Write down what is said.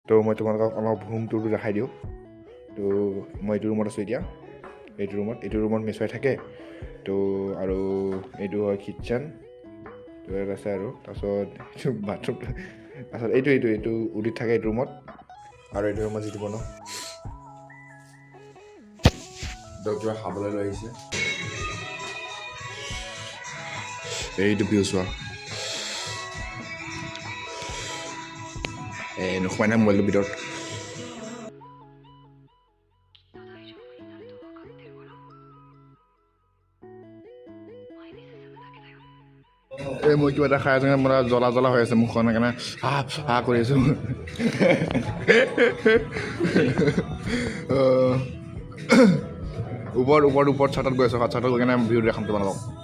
তো মই তোমালোকক অলপ হোম টুৰটো দেখাই দিওঁ তো মই এইটো ৰুমত আছোঁ এতিয়া এইটো ৰুমত মেচুৱাই থাকে তো আৰু এইটো হয় কিটচেন তো ইয়াত আছে আৰু তাৰপিছত এইটো বাথৰুম তাৰপিছত এইটো উদিত থাকে এইটো ৰুমত আৰু এইটো ৰুমত যিটো বনাওঁ তো কিবা খাবলৈ লৈ আহিছে এইটো ভিউ চোৱা নোসোমাই নাই মোবাইলটোৰ ভিতৰত মই কিবা এটা খাই আছোঁ মানে জ্বলা হৈ আছে মুখখন সেইকাৰণে হাঁ কৰি আছোঁ ওপৰত ছাতত গৈ আছোঁ ছাতত গৈ কিনে ভিউ দেখাম তোমালোকক